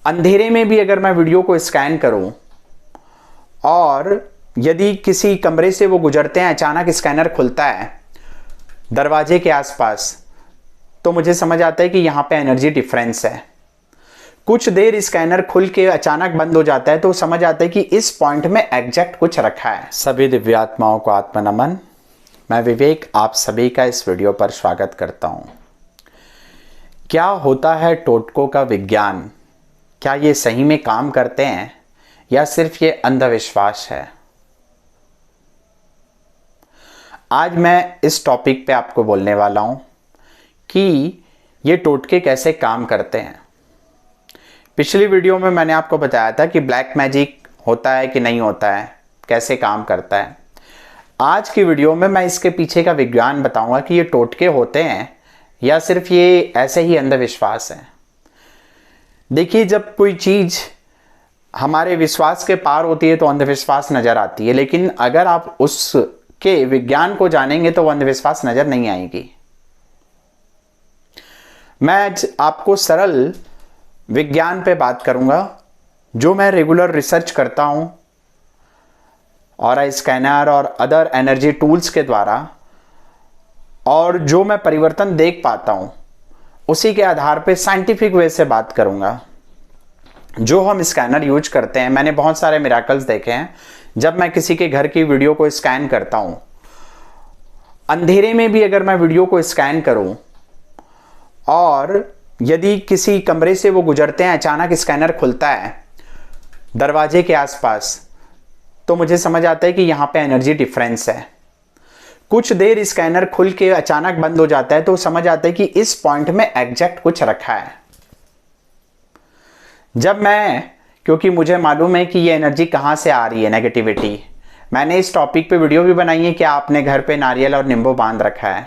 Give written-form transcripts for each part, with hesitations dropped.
अंधेरे में भी अगर मैं वीडियो को स्कैन करूं और यदि किसी कमरे से वो गुजरते हैं, अचानक स्कैनर खुलता है दरवाजे के आसपास, तो मुझे समझ आता है कि यहां पे एनर्जी डिफरेंस है। कुछ देर स्कैनर खुल के अचानक बंद हो जाता है तो समझ आता है कि इस पॉइंट में एग्जैक्ट कुछ रखा है। सभी दिव्यात्माओं को आत्मा नमन। मैं विवेक आप सभी का इस वीडियो पर स्वागत करता हूं। क्या होता है टोटकों का विज्ञान? क्या ये सही में काम करते हैं या सिर्फ ये अंधविश्वास है? आज मैं इस टॉपिक पे आपको बोलने वाला हूं कि ये टोटके कैसे काम करते हैं। पिछली वीडियो में मैंने आपको बताया था कि ब्लैक मैजिक होता है कि नहीं होता है, कैसे काम करता है। आज की वीडियो में मैं इसके पीछे का विज्ञान बताऊंगा कि ये टोटके होते हैं या सिर्फ ये ऐसे ही अंधविश्वास है। देखिए, जब कोई चीज़ हमारे विश्वास के पार होती है तो अंधविश्वास नज़र आती है, लेकिन अगर आप उसके विज्ञान को जानेंगे तो वो अंधविश्वास नज़र नहीं आएगी। मैं आपको सरल विज्ञान पे बात करूंगा जो मैं रेगुलर रिसर्च करता हूं और स्कैनर और अदर एनर्जी टूल्स के द्वारा, और जो मैं परिवर्तन देख पाता हूं उसी के आधार पे साइंटिफिक वे से बात करूंगा। जो हम स्कैनर यूज करते हैं, मैंने बहुत सारे मिराकल्स देखे हैं। जब मैं किसी के घर की वीडियो को स्कैन करता हूं, अंधेरे में भी अगर मैं वीडियो को स्कैन करूं और यदि किसी कमरे से वो गुजरते हैं, अचानक स्कैनर खुलता है दरवाजे के आसपास, तो मुझे समझ आता है कि यहां पे एनर्जी डिफरेंस है। कुछ देर स्कैनर खुल के अचानक बंद हो जाता है तो समझ आता है कि इस पॉइंट में एग्जैक्ट कुछ रखा है। क्योंकि मुझे मालूम है कि ये एनर्जी कहां से आ रही है, नेगेटिविटी, मैंने इस टॉपिक पे वीडियो भी बनाई है कि आपने घर पे नारियल और नींबू बांध रखा है।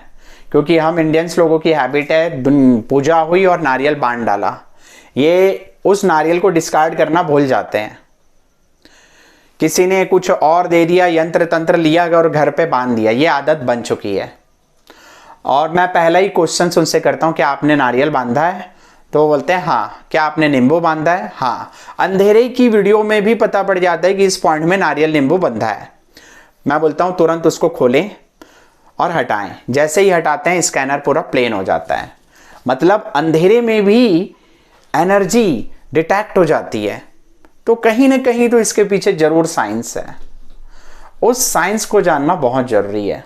क्योंकि हम इंडियंस लोगों की हैबिट है, पूजा हुई और नारियल बांध डाला, ये उस नारियल को डिस्कार्ड करना भूल जाते हैं। किसी ने कुछ और दे दिया, यंत्र तंत्र लिया और घर पे बांध दिया, ये आदत बन चुकी है। और मैं पहला ही क्वेश्चन उनसे करता हूं, क्या आपने नारियल बांधा है? तो वो बोलते हैं हाँ। क्या आपने नींबू बांधा है? हाँ। अंधेरे की वीडियो में भी पता पड़ जाता है कि इस पॉइंट में नारियल नींबू बंधा है। मैं बोलता हूं तुरंत उसको खोलें और हटाएं। जैसे ही हटाते हैं स्कैनर पूरा प्लेन हो जाता है। मतलब अंधेरे में भी एनर्जी डिटेक्ट हो जाती है। तो कहीं ना कहीं तो इसके पीछे जरूर साइंस है। उस साइंस को जानना बहुत जरूरी है।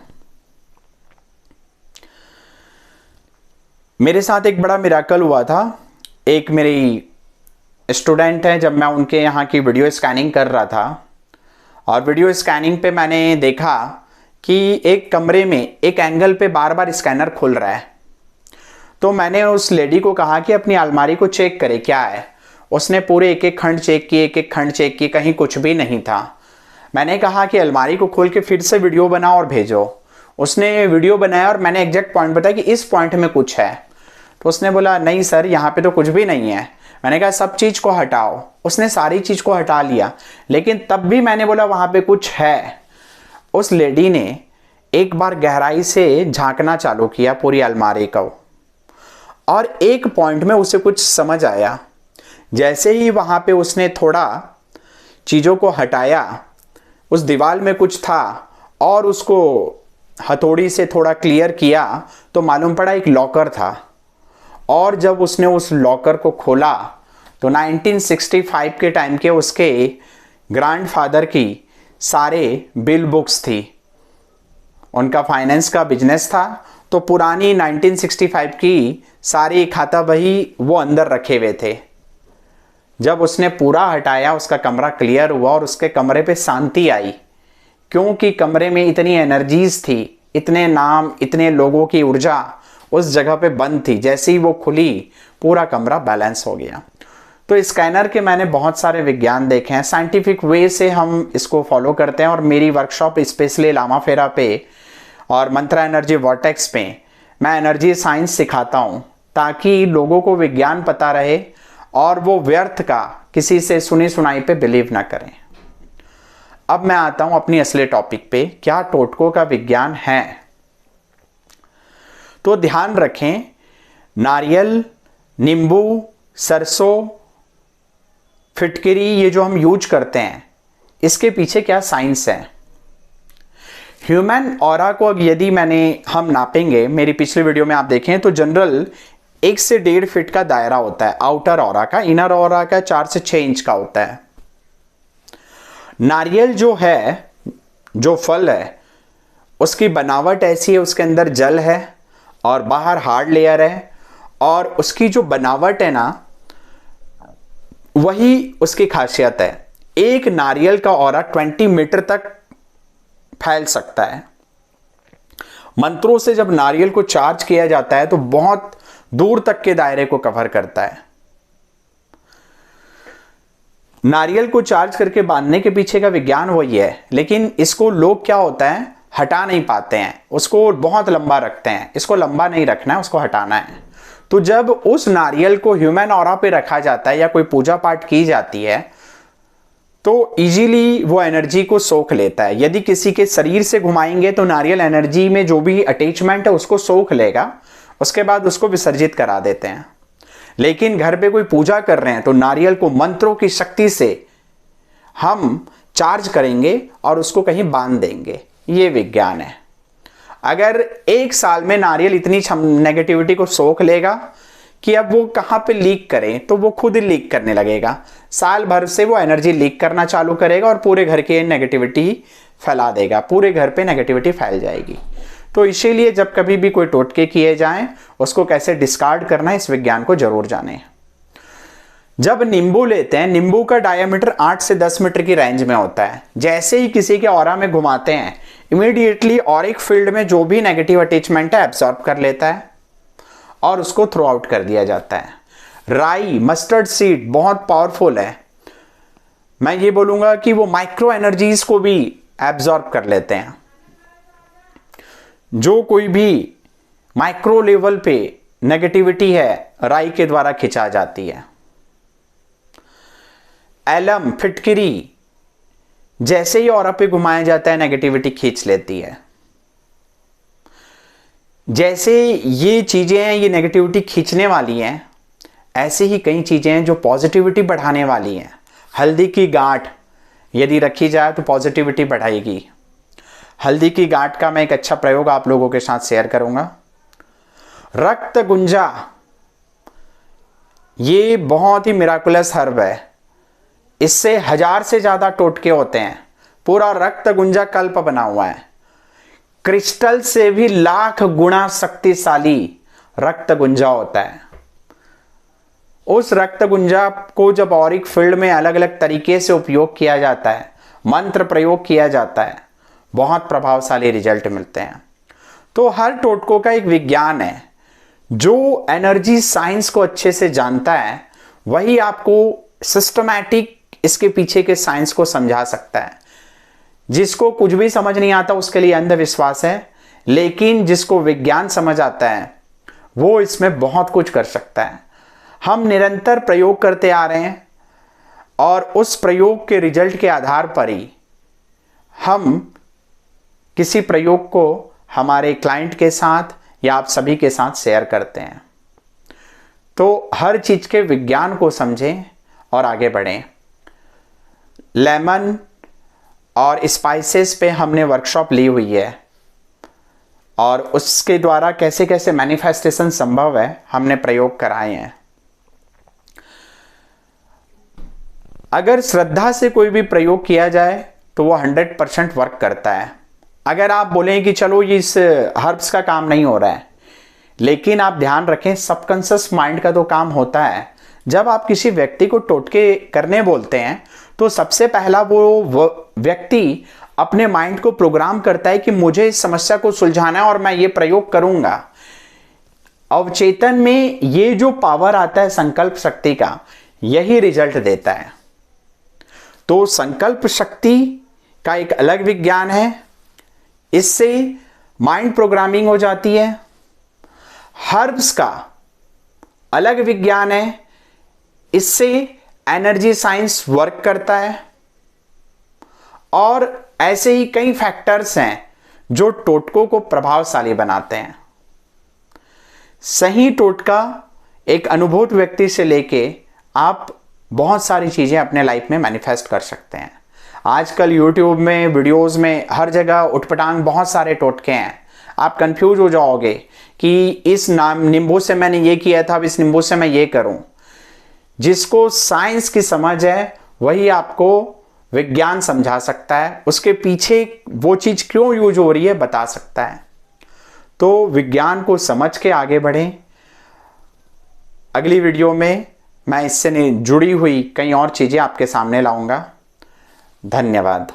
मेरे साथ एक बड़ा मिराकल हुआ था। एक मेरी स्टूडेंट है, जब मैं उनके यहाँ की वीडियो स्कैनिंग कर रहा था और वीडियो स्कैनिंग पे मैंने देखा कि एक कमरे में एक एंगल पे बार बार स्कैनर खुल रहा है। तो मैंने उस लेडी को कहा कि अपनी अलमारी को चेक करे क्या है। उसने पूरे एक एक खंड चेक किए, एक एक खंड चेक किए, कहीं कुछ भी नहीं था। मैंने कहा कि अलमारी को खोल के फिर से वीडियो बनाओ और भेजो। उसने वीडियो बनाया और मैंने एग्जैक्ट पॉइंट बताया कि इस पॉइंट में कुछ है। तो उसने बोला नहीं सर, यहाँ पे तो कुछ भी नहीं है। मैंने कहा सब चीज़ को हटाओ। उसने सारी चीज़ को हटा लिया, लेकिन तब भी मैंने बोला वहाँ पे कुछ है। उस लेडी ने एक बार गहराई से झांकना चालू किया पूरी अलमारी को, और एक पॉइंट में उसे कुछ समझ आया। जैसे ही वहाँ पे उसने थोड़ा चीज़ों को हटाया, उस दीवार में कुछ था और उसको हथौड़ी से थोड़ा क्लियर किया तो मालूम पड़ा एक लॉकर था। और जब उसने उस लॉकर को खोला तो 1965 के टाइम के उसके ग्रैंडफादर की सारे बिल बुक्स थी। उनका फाइनेंस का बिजनेस था, तो पुरानी 1965 की सारी खाता बही वो अंदर रखे हुए थे। जब उसने पूरा हटाया, उसका कमरा क्लियर हुआ और उसके कमरे पे शांति आई, क्योंकि कमरे में इतनी एनर्जीज थी, इतने नाम, इतने लोगों की ऊर्जा उस जगह पे बंद थी। जैसे ही वो खुली, पूरा कमरा बैलेंस हो गया। तो स्कैनर के मैंने बहुत सारे विज्ञान देखे हैं। साइंटिफिक वे से हम इसको फॉलो करते हैं और मेरी वर्कशॉप स्पेशली लामा फेरा पे और मंत्रा एनर्जी वॉर्टेक्स पे मैं एनर्जी साइंस सिखाता हूँ, ताकि लोगों को विज्ञान पता रहे और वो व्यर्थ का किसी से सुनी सुनाई पे बिलीव ना करें। अब मैं आता हूं अपनी असली टॉपिक पे, क्या टोटकों का विज्ञान है। तो ध्यान रखें, नारियल, नींबू, सरसों फिटकरी ये जो हम यूज करते हैं, इसके पीछे क्या साइंस है। ह्यूमन ऑरा को यदि हम नापेंगे, मेरी पिछली वीडियो में आप देखें तो जनरल 1 से 1.5 फीट का दायरा होता है आउटर ऑरा का, इनर ऑरा का 4 से 6 इंच का होता है। नारियल जो है, जो फल है, उसकी बनावट ऐसी है, उसके अंदर जल है और बाहर हार्ड लेयर है, और उसकी जो बनावट है ना, वही उसकी खासियत है। एक नारियल का ऑरा 20 मीटर तक फैल सकता है। मंत्रों से जब नारियल को चार्ज किया जाता है तो बहुत दूर तक के दायरे को कवर करता है। नारियल को चार्ज करके बांधने के पीछे का विज्ञान वही है, लेकिन इसको लोग क्या होता है, हटा नहीं पाते हैं, उसको बहुत लंबा रखते हैं। इसको लंबा नहीं रखना है, उसको हटाना है। तो जब उस नारियल को ह्यूमन ऑरा पे रखा जाता है या कोई पूजा पाठ की जाती है तो इजीली वो एनर्जी को सोख लेता है। यदि किसी के शरीर से घुमाएंगे तो नारियल एनर्जी में जो भी अटैचमेंट है उसको सोख लेगा, उसके बाद उसको विसर्जित करा देते हैं। लेकिन घर पे कोई पूजा कर रहे हैं तो नारियल को मंत्रों की शक्ति से हम चार्ज करेंगे और उसको कहीं बांध देंगे। ये विज्ञान है। अगर 1 साल में नारियल इतनी नेगेटिविटी को सोख लेगा कि अब वो कहां पे लीक करें तो वो खुद ही लीक करने लगेगा। साल भर से वो एनर्जी लीक करना चालू करेगा और पूरे घर की नेगेटिविटी फैला देगा, पूरे घर पे नेगेटिविटी फैल जाएगी। तो इसीलिए जब कभी भी कोई टोटके किए जाएं, उसको कैसे डिस्कार्ड करना है, इस विज्ञान को जरूर जानें। जब नींबू लेते हैं, नींबू का डायमीटर 8 से 10 मीटर की रेंज में होता है। जैसे ही किसी के ऑरा में घुमाते हैं, इमीडिएटली ऑरिक फील्ड में जो भी नेगेटिव अटैचमेंट है एब्सॉर्ब कर लेता है और उसको थ्रो आउट कर दिया जाता है। राई, मस्टर्ड सीड बहुत पावरफुल है। मैं ये बोलूंगा कि वो माइक्रो एनर्जीज को भी एब्सॉर्ब कर लेते हैं। जो कोई भी माइक्रो लेवल पे नेगेटिविटी है, राई के द्वारा खिंचा जाती है। एलम, फिटकरी, जैसे ही ऑरा पे घुमाया जाता है नेगेटिविटी खींच लेती है। जैसे ये चीजें हैं, ये नेगेटिविटी खींचने वाली हैं, ऐसे ही कई चीजें हैं जो पॉजिटिविटी बढ़ाने वाली हैं। हल्दी की गांठ यदि रखी जाए तो पॉजिटिविटी बढ़ाएगी। हल्दी की गांठ का मैं एक अच्छा प्रयोग आप लोगों के साथ शेयर करूंगा। रक्त गुंजा, ये बहुत ही मिराकुलस हर्ब है। इससे 1000 से ज्यादा टोटके होते हैं। पूरा रक्त गुंजा कल्प बना हुआ है। क्रिस्टल से भी लाख गुना शक्तिशाली रक्त गुंजा होता है। उस रक्त गुंजा को जब ऑरिक फील्ड में अलग अलग तरीके से उपयोग किया जाता है, मंत्र प्रयोग किया जाता है, बहुत प्रभावशाली रिजल्ट मिलते हैं। तो हर टोटकों का एक विज्ञान है। जो एनर्जी साइंस को अच्छे से जानता है वही आपको सिस्टमैटिक इसके पीछे के साइंस को समझा सकता है। जिसको कुछ भी समझ नहीं आता उसके लिए अंधविश्वास है, लेकिन जिसको विज्ञान समझ आता है वो इसमें बहुत कुछ कर सकता है। हम निरंतर प्रयोग करते आ रहे हैं और उस प्रयोग के रिजल्ट के आधार पर ही हम किसी प्रयोग को हमारे क्लाइंट के साथ या आप सभी के साथ शेयर करते हैं। तो हर चीज के विज्ञान को समझें और आगे बढ़ें। लेमन और स्पाइसेस पे हमने वर्कशॉप ली हुई है और उसके द्वारा कैसे कैसे मैनिफेस्टेशन संभव है हमने प्रयोग कराए हैं। अगर श्रद्धा से कोई भी प्रयोग किया जाए तो वो 100% वर्क करता है। अगर आप बोलें कि चलो ये इस हर्ब्स का काम नहीं हो रहा है, लेकिन आप ध्यान रखें सबकॉन्शियस माइंड का तो काम होता है। जब आप किसी व्यक्ति को टोटके करने बोलते हैं तो सबसे पहला वो व्यक्ति अपने माइंड को प्रोग्राम करता है कि मुझे इस समस्या को सुलझाना है और मैं ये प्रयोग करूंगा। अवचेतन में ये जो पावर आता है संकल्प शक्ति का, यही रिजल्ट देता है। तो संकल्प शक्ति का एक अलग विज्ञान है, इससे माइंड प्रोग्रामिंग हो जाती है। हर्ब्स का अलग विज्ञान है, इससे एनर्जी साइंस वर्क करता है। और ऐसे ही कई फैक्टर्स हैं जो टोटकों को प्रभावशाली बनाते हैं। सही टोटका एक अनुभूत व्यक्ति से लेके आप बहुत सारी चीज़ें अपने लाइफ में मैनिफेस्ट कर सकते हैं। आजकल यूट्यूब में, वीडियोस में, हर जगह उटपटांग बहुत सारे टोटके हैं। आप कंफ्यूज हो जाओगे कि इस नींबू से मैंने ये किया था, अब इस नींबू से मैं ये करूं। जिसको साइंस की समझ है वही आपको विज्ञान समझा सकता है, उसके पीछे वो चीज़ क्यों यूज हो रही है बता सकता है। तो विज्ञान को समझ के आगे बढ़ें। अगली वीडियो में मैं इससे जुड़ी हुई कई और चीज़ें आपके सामने लाऊंगा। धन्यवाद।